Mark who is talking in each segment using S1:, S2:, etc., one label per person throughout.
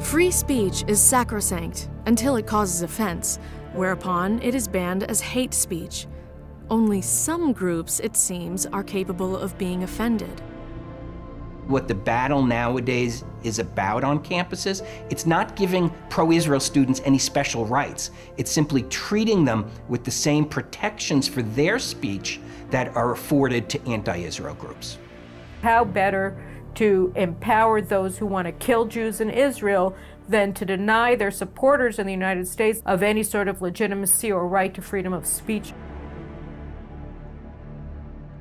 S1: Free speech is sacrosanct until it causes offense, whereupon it is banned as hate speech. Only some groups, it seems, are capable of being offended.
S2: What the battle nowadays is about on campuses, it's not giving pro-Israel students any special rights. It's simply treating them with the same protections for their speech that are afforded to anti-Israel groups.
S3: How better to empower those who want to kill Jews in Israel than to deny their supporters in the United States of any sort of legitimacy or right to freedom of speech.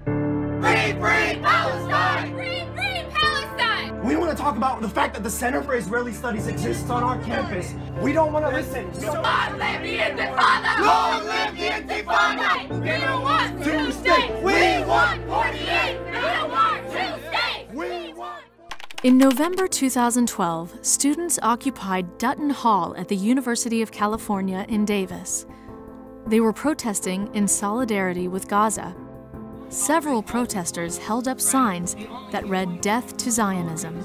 S4: Free, free Palestine! Free, free Palestine!
S5: We want to talk about the fact that the Center for Israeli Studies exists on our campus. We don't want to listen.
S4: Long live the Intifada! Long live the Intifada! We don't want two states! We want 48! We don't want two states! We want...
S1: In November 2012, students occupied Dutton Hall at the University of California in Davis. They were protesting in solidarity with Gaza. Several protesters held up signs that read "Death to Zionism."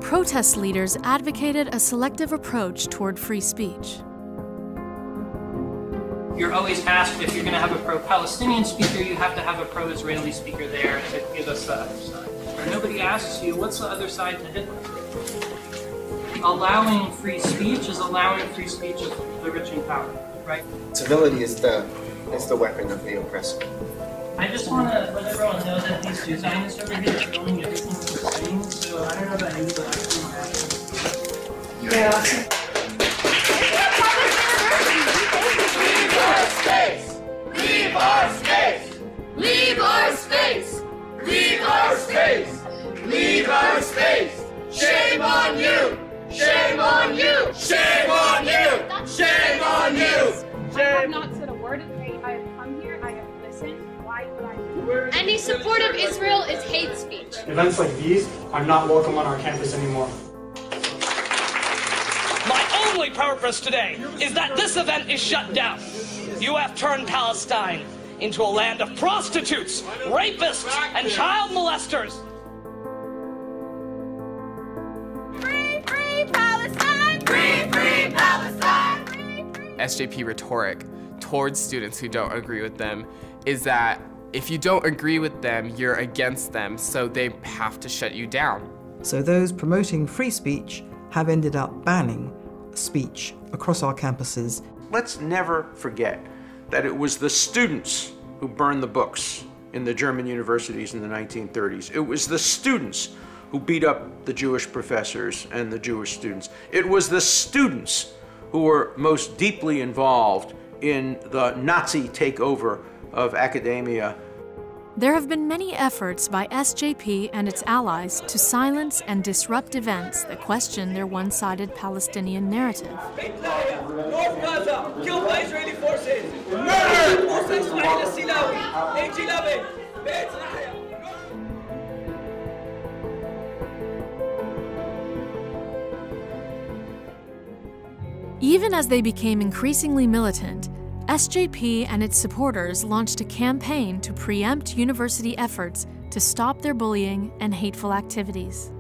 S1: Protest leaders advocated a selective approach toward free speech.
S6: You're always asked if you're going to have a pro-Palestinian speaker, you have to have a pro-Israeli speaker there to give us the other side. Nobody asks you, what's the other side to Hitler? Allowing free speech is allowing free speech of the rich and powerful, right?
S7: Civility is the weapon of the oppressor.
S6: I just want to let everyone know that these two Zionists over here are filming everything we're saying, so I don't know about you, but I feel bad.
S4: Yeah. Leave our space! Leave our space! Leave our space! Leave our space! Shame on you! Shame on you! Shame on you! Shame on you!
S8: I have not said a word today. I have come here, I have listened. Why would I do it?
S9: Any support of Israel is hate speech.
S5: Events like these are not welcome on our campus anymore.
S10: My only purpose today is that this event is shut down. You have turned Palestine into a land of prostitutes, rapists, and child molesters.
S4: Free, free Palestine! Free, free Palestine!
S11: SJP rhetoric towards students who don't agree with them is that if you don't agree with them, you're against them, so they have to shut you down.
S12: So those promoting free speech have ended up banning speech across our campuses.
S13: Let's never forget that it was the students who burned the books in the German universities in the 1930s. It was the students who beat up the Jewish professors and the Jewish students. It was the students who were most deeply involved in the Nazi takeover of academia.
S1: There have been many efforts by SJP and its allies to silence and disrupt events that question their one-sided Palestinian narrative.
S14: North Gaza, killed by Israeli forces. Murder! Musa Ismail al-Silawi, age 11.
S1: Even as they became increasingly militant, SJP and its supporters launched a campaign to preempt university efforts to stop their bullying and hateful activities.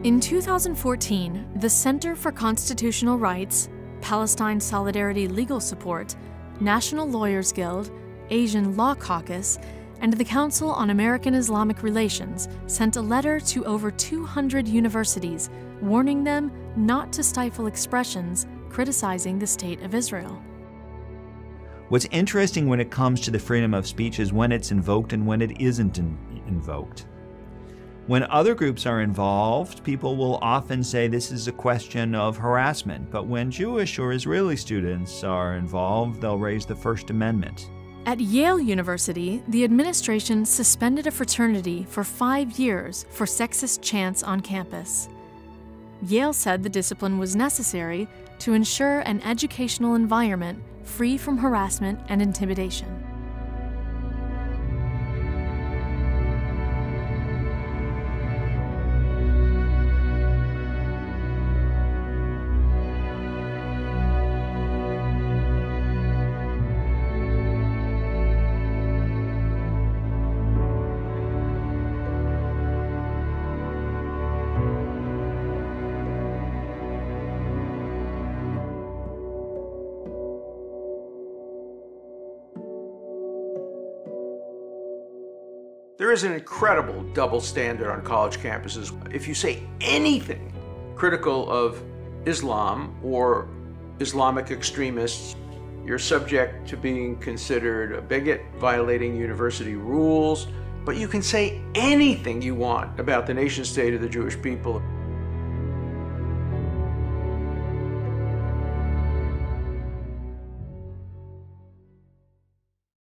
S1: In 2014, the Center for Constitutional Rights, Palestine Solidarity Legal Support, National Lawyers Guild, Asian Law Caucus, and the Council on American Islamic Relations sent a letter to over 200 universities warning them not to stifle expressions criticizing the state of Israel.
S15: What's interesting when it comes to the freedom of speech is when it's invoked and when it isn't invoked. When other groups are involved, people will often say this is a question of harassment, but when Jewish or Israeli students are involved, they'll raise the First Amendment.
S1: At Yale University, the administration suspended a fraternity for 5 years for sexist chants on campus. Yale said the discipline was necessary to ensure an educational environment free from harassment and intimidation.
S13: There is an incredible double standard on college campuses. If you say anything critical of Islam or Islamic extremists, you're subject to being considered a bigot, violating university rules, but you can say anything you want about the nation state of the Jewish people.